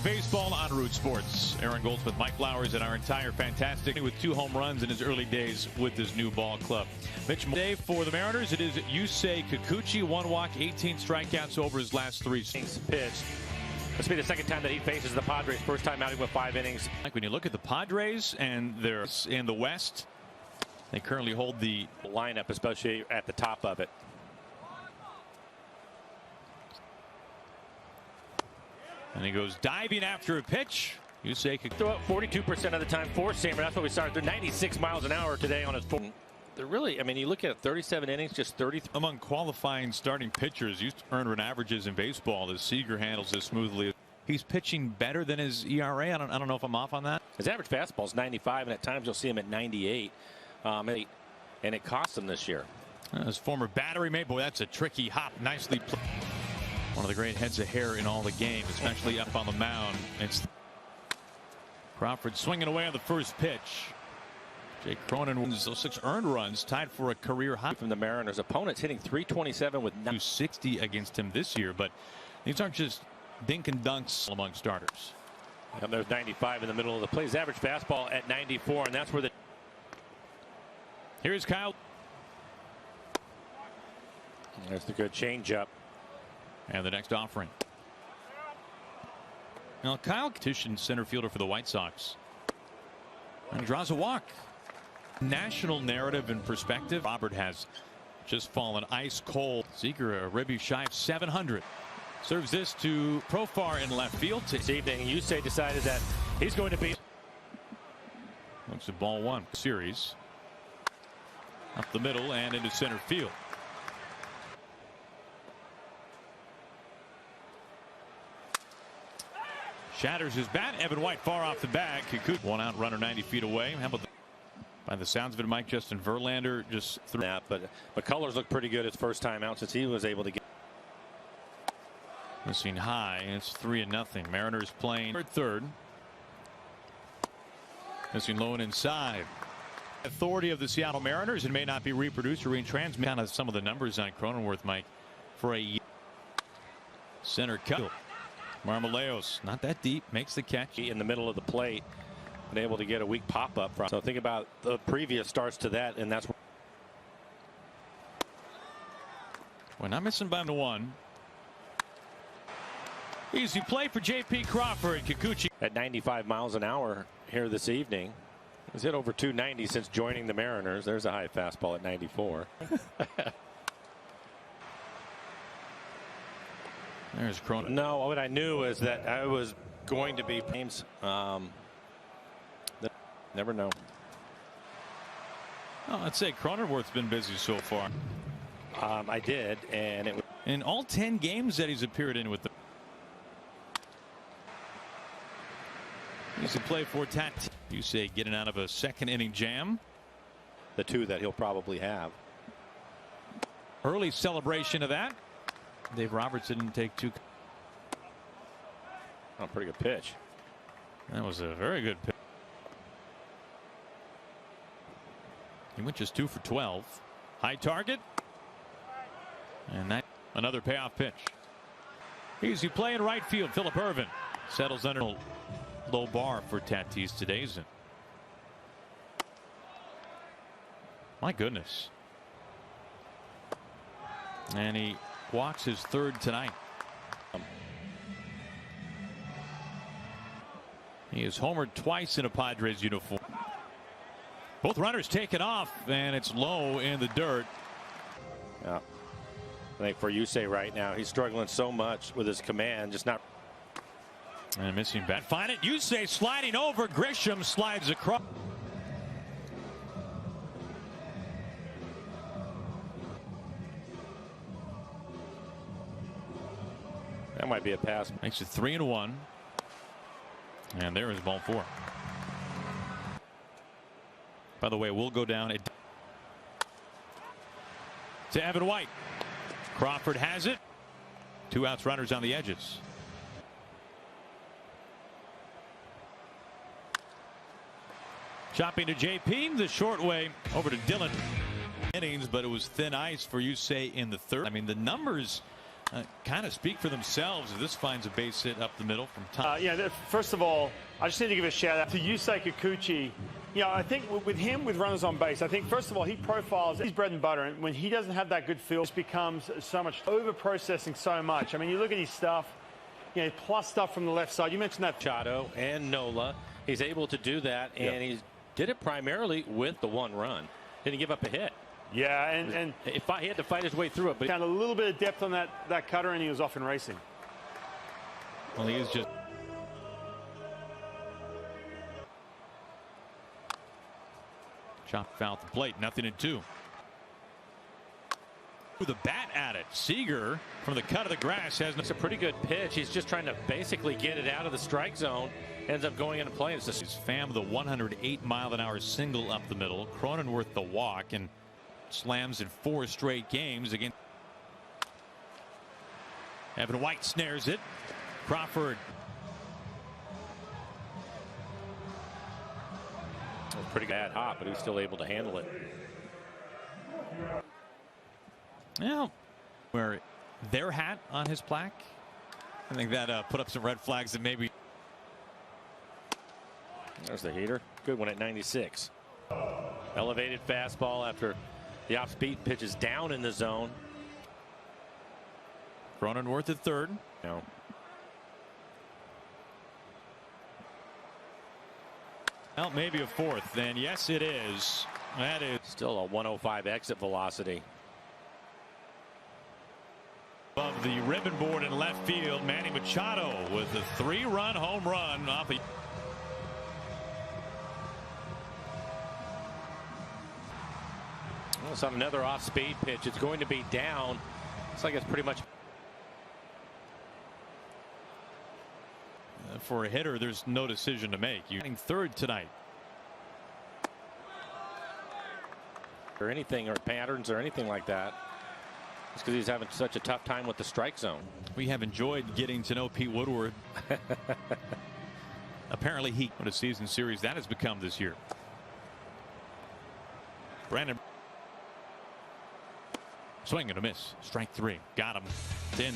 baseball on Root Sports. Aaron Goldsmith, Mike Flowers, and our entire fantastic with 2 home runs in his early days with his new ball club. Mitch, today for the Mariners, it is Yusei Kikuchi, 1 walk, 18 strikeouts over his last 3 pitched. This will be the second time that he faces the Padres. First time outing with 5 innings. Like when you look at the Padres and they're in the West, they currently hold the lineup, especially at the top of it. And he goes diving after a pitch. You say could throw it 42% of the time. 4-seamer. That's what we started. They're 96 miles an hour today on his phone. They're really, I mean, you look at 37 innings, just 30. Among qualifying starting pitchers, used to earn run averages in baseball. As Seager handles this smoothly. He's pitching better than his ERA. I don't know if I'm off on that. His average fastball is 95, and at times you'll see him at 98. And it cost him this year. His former battery mate, boy, that's a tricky hop. Nicely played. One of the great heads of hair in all the game, especially up on the mound. It's Crawford swinging away on the first pitch. Jake Cronin wins those 6 earned runs, tied for a career high. From the Mariners, opponents hitting .327 with 260 against him this year, but these aren't just dink and dunks among starters. And there's 95 in the middle of the play. His average fastball at 94, and that's where the. Here's Kyle. There's the good changeup. And the next offering. Now Kyle Titian, center fielder for the White Sox, and draws a walk. National narrative and perspective. Robert has just fallen ice cold. Seager a ribby shy of 700. Serves this to Profar in left field. This evening, Yusei decided that he's going to be. Looks at ball 1 series. Up the middle and into center field. Shatters his bat. Evan White far off the bag. Kikuchi, 1 out, runner 90 feet away. How about by the sounds of it, Mike, Justin Verlander just threw that, but McCullers looked pretty good his first time out since he was able to get. Missing high. It's 3-0. Mariners playing third. Missing low and inside. Authority of the Seattle Mariners, and may not be reproduced or retransmitted. Kind of some of the numbers on Cronenworth, Mike, for a center cut. Marmoleos, not that deep, makes the catch in the middle of the plate and able to get a weak pop up from. So think about the previous starts to that, and that's. We're not missing by 1. Easy play for J.P. Crawford. Kikuchi at 95 miles an hour here this evening. He's hit over 290 since joining the Mariners. There's a high fastball at 94. There's Cronin. No, what I knew is that I was going to be games. Never know. Oh, I'd say Cronenworth's been busy so far. I did, and it was in all 10 games that he's appeared in with the. He's a play for Tat. You say getting out of a 2nd inning jam. The 2 that he'll probably have. Early celebration of that. Dave Roberts didn't take 2. Oh, pretty good pitch. That was a very good pitch. He went just 2 for 12. High target. And that another payoff pitch. Easy play in right field. Phillip Ervin settles under low bar for Tatis today's. My goodness. And he walks his 3rd tonight. He has homered twice in a Padres uniform. Both runners taken off, and it's low in the dirt. Yeah. I think for Yusei right now, he's struggling so much with his command, just not. And a missing bat. Find it. Yusei sliding over. Grisham slides across. That might be a pass. Makes it 3-1. And there is ball 4. By the way, we'll go down to Evan White. Crawford has it. 2 outs, runners on the edges. Chopping to JP, the short way over to Dillon. Innings, but it was thin ice for Yusei in the 3rd. I mean, the numbers kind of speak for themselves as this finds a base hit up the middle from top. Yeah, first of all, I just need to give a shout out to Yusei Kikuchi. You know, I think with him, with runners on base, I think first of all, he profiles his bread and butter. And when he doesn't have that good feel, it becomes so much over-processing so much. I mean, you look at his stuff, you know, plus stuff from the left side. You mentioned that. Machado and Nola. He's able to do that, and he did it primarily with the one run. Didn't give up a hit. Yeah, and he had to fight his way through it, but found a little bit of depth on that cutter, and he was off and racing. Well, he is just. Chop foul at the plate, 0-2. With a bat at it, Seager from the cut of the grass has. It's a pretty good pitch. He's just trying to basically get it out of the strike zone. Ends up going into play. It's just Pham the 108-mile-an-hour single up the middle. Cronenworth the walk and slams in 4 straight games again. Evan White snares it. Crawford. Pretty bad hop, but he's still able to handle it. Well, wear their hat on his plaque. I think that put up some red flags that maybe. There's the heater. Good one at 96. Elevated fastball after the off-speed pitch is down in the zone. Cronenworth at third. No. Well, maybe a fourth. Then yes, it is. That is Still a 105 exit velocity. above the ribbon board in left field. Manny Machado with a 3-run home run off a. Well, some another off-speed pitch. It's going to be down. Looks like it's pretty much. For a hitter, there's no decision to make. You're hitting third tonight. Or anything, or patterns, or anything like that. It's because he's having such a tough time with the strike zone. We have enjoyed getting to know Pete Woodward. Apparently, what a season series that has become this year. Brandon. Swing and a miss. Strike 3. Got him. 10.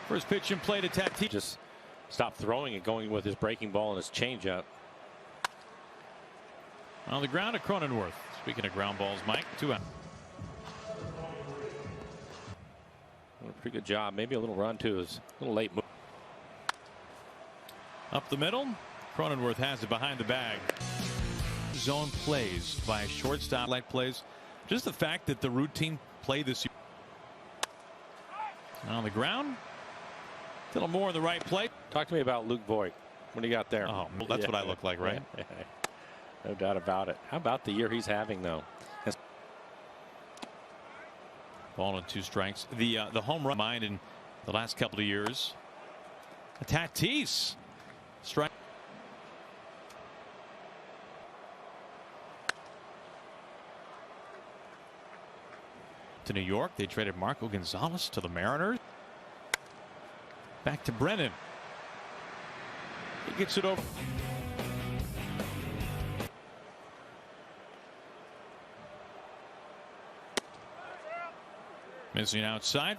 First pitch in play to Tatis. Just stop throwing and going with his breaking ball and his changeup. On the ground to Cronenworth. Speaking of ground balls, Mike, 2 out. Pretty good job. Maybe a little run too. Is a little late move. Up the middle. Cronenworth has it behind the bag. Zone plays by shortstop. Like plays. Just the fact that the routine play this year. On the ground. A little more in the right plate. Talk to me about Luke Voigt. What do you got there? Oh, that's what I look like, right? No doubt about it. How about the year he's having, though? Ball and 2 strikes. The home run mind in the last couple of years. Tatis strike. To New York, they traded Marco Gonzalez to the Mariners. Back to Brennan. He gets it over. Missing outside.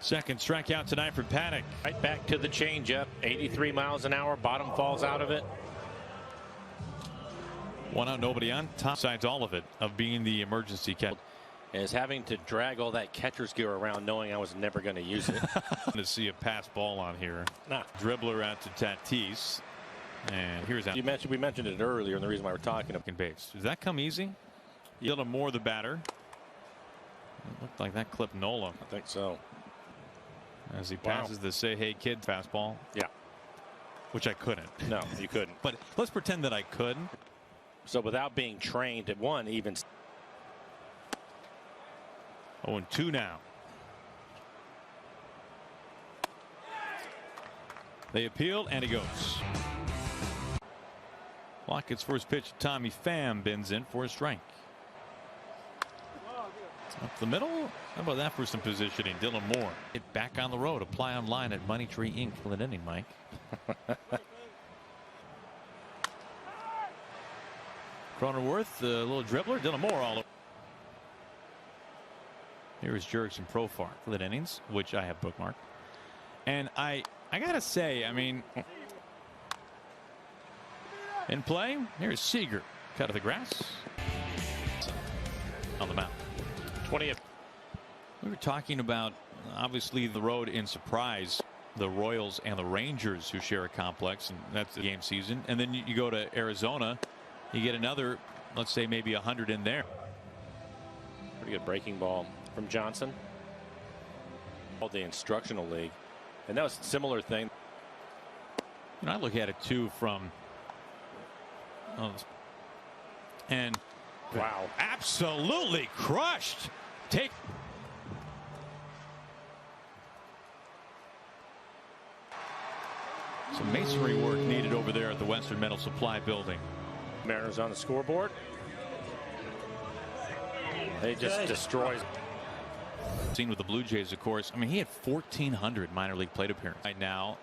Second strikeout tonight for Paddock. Right back to the changeup. 83 miles an hour. Bottom falls out of it. 1 out, nobody on. Top sides all of it of being the emergency catch. Is having to drag all that catcher's gear around knowing I was never going to use it. To see a pass ball on here. Nah. Dribbler out to Tatis. And here's that. We mentioned it earlier, and the reason why we're talking about base. Does that come easy? A little more the batter. It looked like that clipped Nola. I think so. As he passes the say hey kid fastball. Yeah. Which I couldn't. No, you couldn't. But let's pretend that I could. So without being trained at one even. 0-2 now. They appeal and he goes. Lockett's first pitch. Tommy Pham bends in for a strike. Up the middle. How about that for some positioning? Dylan Moore. Get back on the road. Apply online at Money Tree Inc. Fill it in, Mike. Cronenworth, a little dribbler. Dylan Moore all over. Here is Jurickson Profar for the innings, which I have bookmarked. And I gotta say, I mean, in play, here's Seager. Cut of the grass on the mound. 20th. We were talking about obviously the road in Surprise, the Royals and the Rangers who share a complex, and that's the game season. And then you go to Arizona, you get another, let's say maybe 100 in there. Pretty good breaking ball from Johnson. Called the instructional league, and that was a similar thing. You know, I look at it too from, and wow, absolutely crushed. Take. Some masonry work needed over there at the Western Metal Supply building. Mariners on the scoreboard. They just destroys. Seen with the Blue Jays, of course. I mean, he had 1,400 minor league plate appearances. Right now,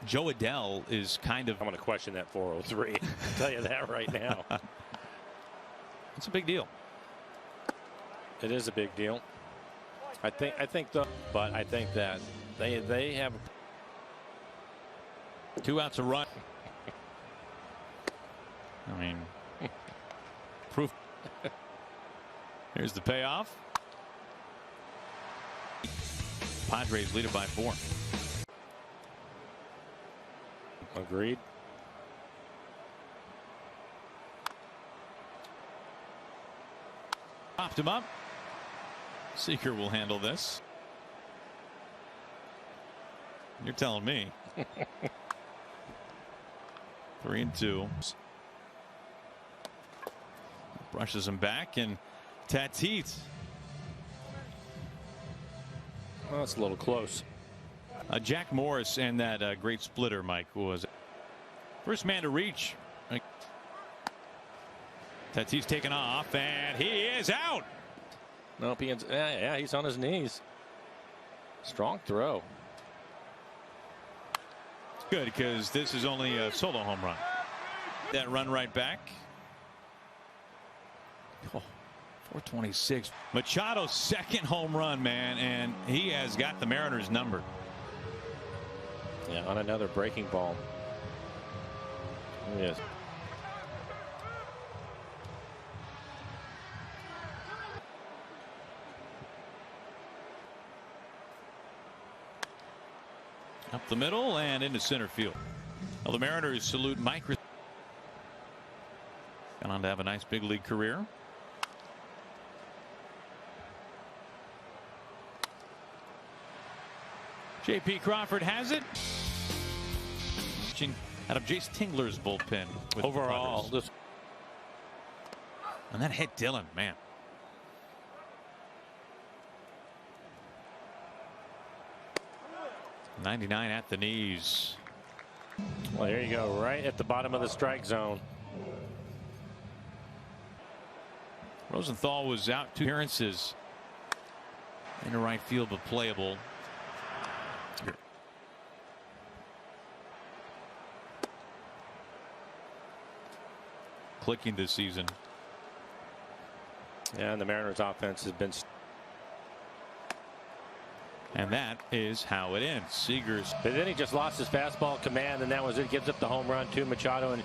Joe Adell is kind of. I'm going to question that 403. I'll tell you that right now. It's a big deal. It is a big deal. I think but I think that they have 2 outs a run. I mean, proof. Here's the payoff. Padres lead it by 4. Agreed. Popped him up. Seeker will handle this. You're telling me. 3-2. Brushes him back, and Tatis. Well, that's a little close. Jack Morris and that great splitter, Mike, was first man to reach. Tatis taken off, and he is out. Nope, yeah, he's on his knees. Strong throw. Good, because this is only a solo home run. That run right back. Oh, 426. Machado's second home run, man, and he has got the Mariners number. Yeah, on another breaking ball. Yes. Up the middle and into center field. Well, the Mariners salute Mike. Gone on to have a nice big league career. J.P. Crawford has it. Out of Jace Tingler's bullpen. With overall, this. And that hit Dylan, man. .99 at the knees. Well, there you go, right at the bottom of the strike zone. Rosenthal was out 2 appearances in the right field, but playable. Here. Clicking this season. Yeah, and the Mariners offense has been. And that is how it ends. Seager's. But then he just lost his fastball command, and that was it. Gives up the home run to Machado, and